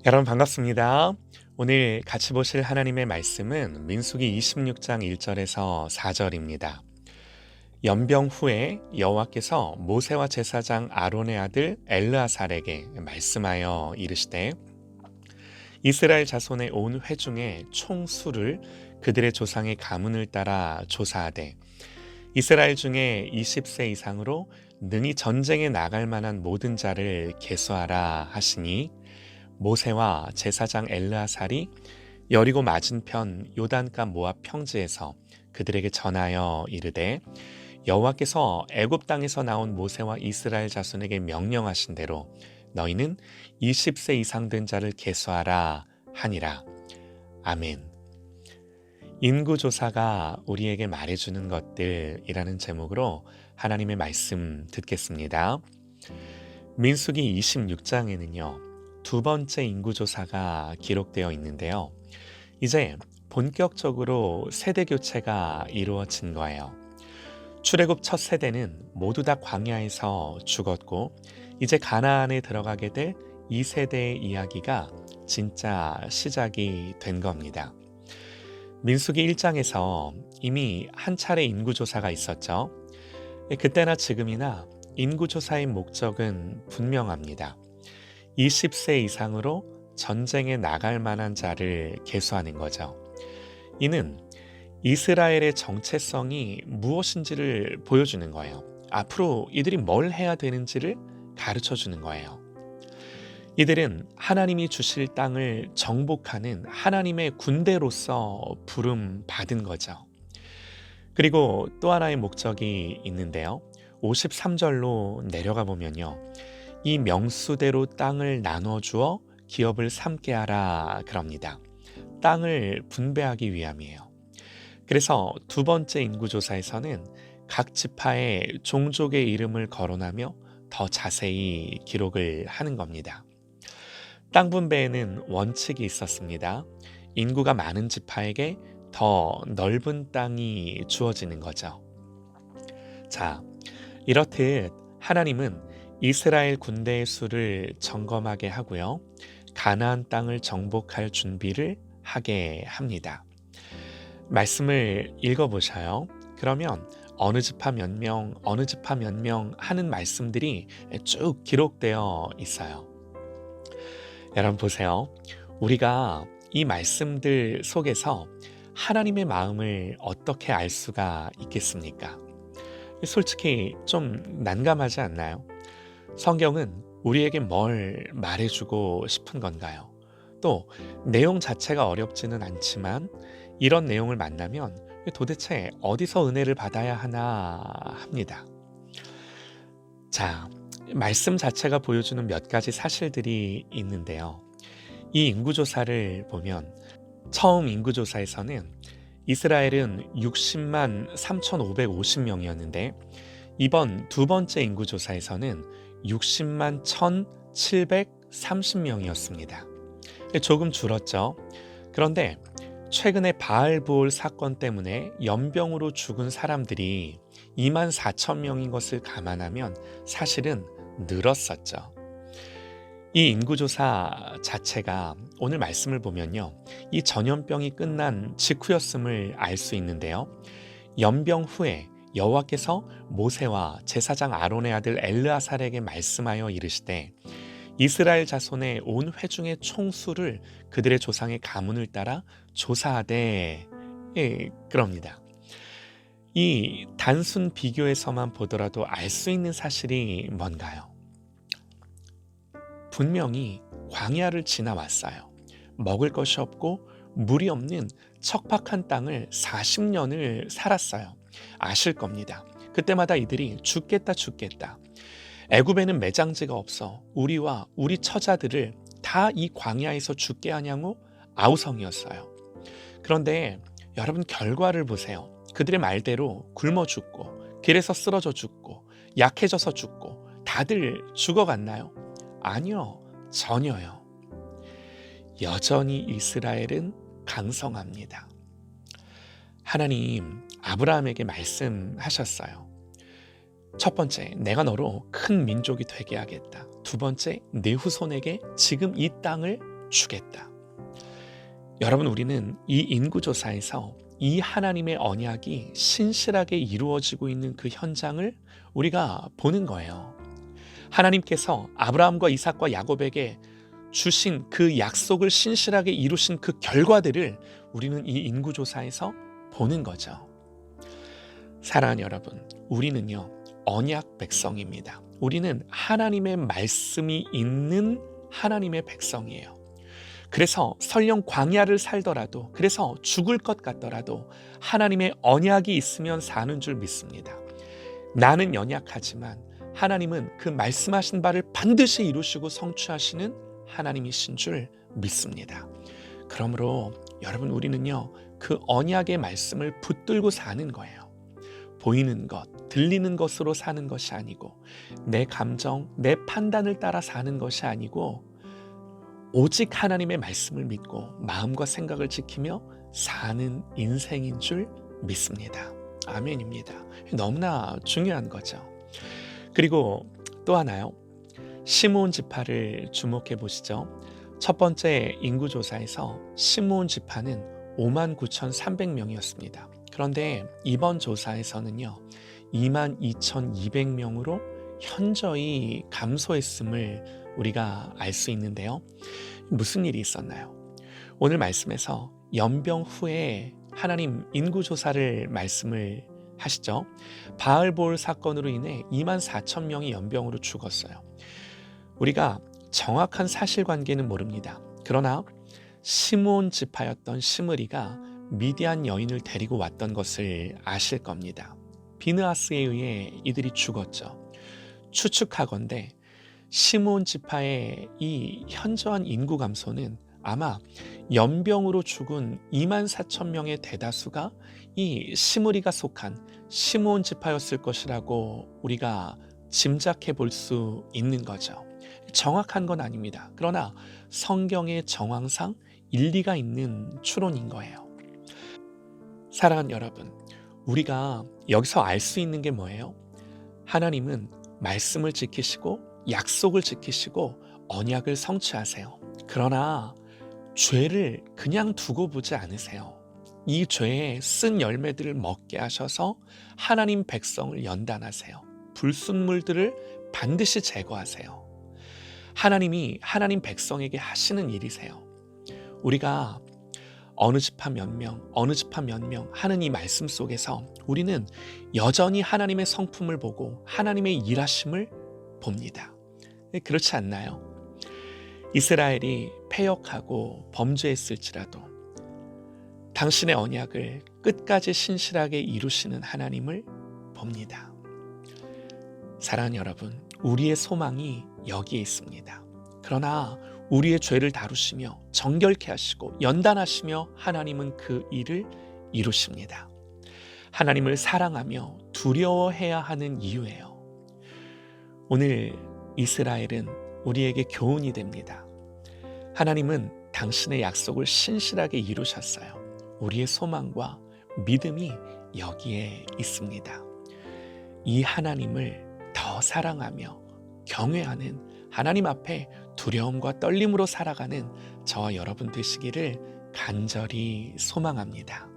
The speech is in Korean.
여러분 반갑습니다. 오늘 같이 보실 하나님의 말씀은 민수기 26장 1절에서 4절입니다. 연병 후에 여호와께서 모세와 제사장 아론의 아들 엘르아살에게 말씀하여 이르시되 이스라엘 자손의 온 회중의 총수를 그들의 조상의 가문을 따라 조사하되 이스라엘 중에 20세 이상으로 능히 전쟁에 나갈 만한 모든 자를 계수하라 하시니 모세와 제사장 엘르아살이 여리고 맞은편 요단가 모압 평지에서 그들에게 전하여 이르되 여호와께서 애굽 땅에서 나온 모세와 이스라엘 자손에게 명령하신 대로 너희는 20세 이상 된 자를 계수하라 하니라. 아멘. 인구조사가 우리에게 말해주는 것들이라는 제목으로 하나님의 말씀 듣겠습니다. 민수기 26장에는요. 두 번째 인구조사가 기록되어 있는데요. 이제 본격적으로 세대 교체가 이루어진 거예요. 출애굽 첫 세대는 모두 다 광야에서 죽었고 이제 가나안에 들어가게 될 2세대의 이야기가 진짜 시작이 된 겁니다. 민수기 1장에서 이미 한 차례 인구조사가 있었죠. 그때나 지금이나 인구조사의 목적은 분명합니다. 20세 이상으로 전쟁에 나갈 만한 자를 계수하는 거죠. 이는 이스라엘의 정체성이 무엇인지를 보여주는 거예요. 앞으로 이들이 뭘 해야 되는지를 가르쳐 주는 거예요. 이들은 하나님이 주실 땅을 정복하는 하나님의 군대로서 부름 받은 거죠. 그리고 또 하나의 목적이 있는데요. 53절로 내려가 보면요. 이 명수대로 땅을 나눠주어 기업을 삼게 하라 그럽니다. 땅을 분배하기 위함이에요. 그래서 두 번째 인구조사에서는 각 지파의 종족의 이름을 거론하며 더 자세히 기록을 하는 겁니다. 땅 분배에는 원칙이 있었습니다. 인구가 많은 지파에게 더 넓은 땅이 주어지는 거죠. 자, 이렇듯 하나님은 이스라엘 군대의 수를 점검하게 하고요. 가나안 땅을 정복할 준비를 하게 합니다. 말씀을 읽어보셔요. 그러면 어느 지파 몇 명, 어느 지파 몇 명 하는 말씀들이 쭉 기록되어 있어요. 여러분 보세요. 우리가 이 말씀들 속에서 하나님의 마음을 어떻게 알 수가 있겠습니까? 솔직히 좀 난감하지 않나요? 성경은 우리에게 뭘 말해주고 싶은 건가요? 또 내용 자체가 어렵지는 않지만 이런 내용을 만나면 도대체 어디서 은혜를 받아야 하나 합니다. 자, 말씀 자체가 보여주는 몇 가지 사실들이 있는데요. 이 인구조사를 보면 처음 인구조사에서는 이스라엘은 60만 3,550명이었는데 이번 두 번째 인구조사에서는 60만 1,730명이었습니다. 조금 줄었죠. 그런데 최근에 바알부올 사건 때문에 연병으로 죽은 사람들이 2만 4천 명인 것을 감안하면 사실은 늘었었죠. 이 인구조사 자체가 오늘 말씀을 보면요. 이 전염병이 끝난 직후였음을 알 수 있는데요. 연병 후에 여호와께서 모세와 제사장 아론의 아들 엘르아살에게 말씀하여 이르시되 이스라엘 자손의 온 회중의 총수를 그들의 조상의 가문을 따라 조사하되 그럽니다. 이 단순 비교에서만 보더라도 알 수 있는 사실이 뭔가요? 분명히 광야를 지나왔어요. 먹을 것이 없고 물이 없는 척박한 땅을 40년을 살았어요. 아실 겁니다. 그때마다 이들이 죽겠다. 애굽에는 매장지가 없어 우리와 우리 처자들을 다 이 광야에서 죽게 하냐고 아우성이었어요. 그런데 여러분 결과를 보세요. 그들의 말대로 굶어 죽고 길에서 쓰러져 죽고 약해져서 죽고 다들 죽어갔나요? 아니요, 전혀요. 여전히 이스라엘은 강성합니다. 하나님 아브라함에게 말씀하셨어요. 첫 번째, 내가 너로 큰 민족이 되게 하겠다. 두 번째, 내 후손에게 지금 이 땅을 주겠다. 여러분, 우리는 이 인구조사에서 이 하나님의 언약이 신실하게 이루어지고 있는 그 현장을 우리가 보는 거예요. 하나님께서 아브라함과 이삭과 야곱에게 주신 그 약속을 신실하게 이루신 그 결과들을 우리는 이 인구조사에서 보는 거죠. 사랑하는 여러분, 우리는요, 언약 백성입니다. 우리는 하나님의 말씀이 있는 하나님의 백성이에요. 그래서 설령 광야를 살더라도, 그래서 죽을 것 같더라도 하나님의 언약이 있으면 사는 줄 믿습니다. 나는 연약하지만 하나님은 그 말씀하신 바를 반드시 이루시고 성취하시는 하나님이신 줄 믿습니다. 그러므로 여러분, 우리는요, 그 언약의 말씀을 붙들고 사는 거예요. 보이는 것, 들리는 것으로 사는 것이 아니고, 내 감정, 내 판단을 따라 사는 것이 아니고, 오직 하나님의 말씀을 믿고 마음과 생각을 지키며 사는 인생인 줄 믿습니다. 아멘입니다. 너무나 중요한 거죠. 그리고 또 하나요. 시므온 지파를 주목해 보시죠. 첫 번째 인구조사에서 시므온 지파는 59,300명이었습니다. 그런데 이번 조사에서는요, 22,200명으로 현저히 감소했음을 우리가 알 수 있는데요. 무슨 일이 있었나요? 오늘 말씀에서 연병 후에 하나님 인구조사를 말씀을 하시죠. 바알볼 사건으로 인해 24,000명이 연병으로 죽었어요. 우리가 정확한 사실관계는 모릅니다. 그러나 시므온 지파였던 시므리가 미디안 여인을 데리고 왔던 것을 아실 겁니다. 비느하스에 의해 이들이 죽었죠. 추측하건대 시므온 지파의 이 현저한 인구 감소는 아마 연병으로 죽은 24,000명의 대다수가 이 시므리가 속한 시므온 지파였을 것이라고 우리가 짐작해 볼 수 있는 거죠. 정확한 건 아닙니다. 그러나 성경의 정황상 일리가 있는 추론인 거예요. 사랑하는 여러분, 우리가 여기서 알 수 있는 게 뭐예요? 하나님은 말씀을 지키시고 약속을 지키시고 언약을 성취하세요. 그러나 죄를 그냥 두고 보지 않으세요. 이 죄의 쓴 열매들을 먹게 하셔서 하나님 백성을 연단하세요. 불순물들을 반드시 제거하세요. 하나님이 하나님 백성에게 하시는 일이세요. 우리가 어느 지파 몇 명, 어느 지파 몇 명 하는 이 말씀 속에서 우리는 여전히 하나님의 성품을 보고 하나님의 일하심을 봅니다. 그렇지 않나요? 이스라엘이 패역하고 범죄했을지라도 당신의 언약을 끝까지 신실하게 이루시는 하나님을 봅니다. 사랑하는 여러분, 우리의 소망이 여기에 있습니다. 그러나 우리의 죄를 다루시며 정결케 하시고 연단하시며 하나님은 그 일을 이루십니다. 하나님을 사랑하며 두려워해야 하는 이유예요. 오늘 이스라엘은 우리에게 교훈이 됩니다. 하나님은 당신의 약속을 신실하게 이루셨어요. 우리의 소망과 믿음이 여기에 있습니다. 이 하나님을 더 사랑하며 경외하는 하나님 앞에 두려움과 떨림으로 살아가는 저와 여러분 되시기를 간절히 소망합니다.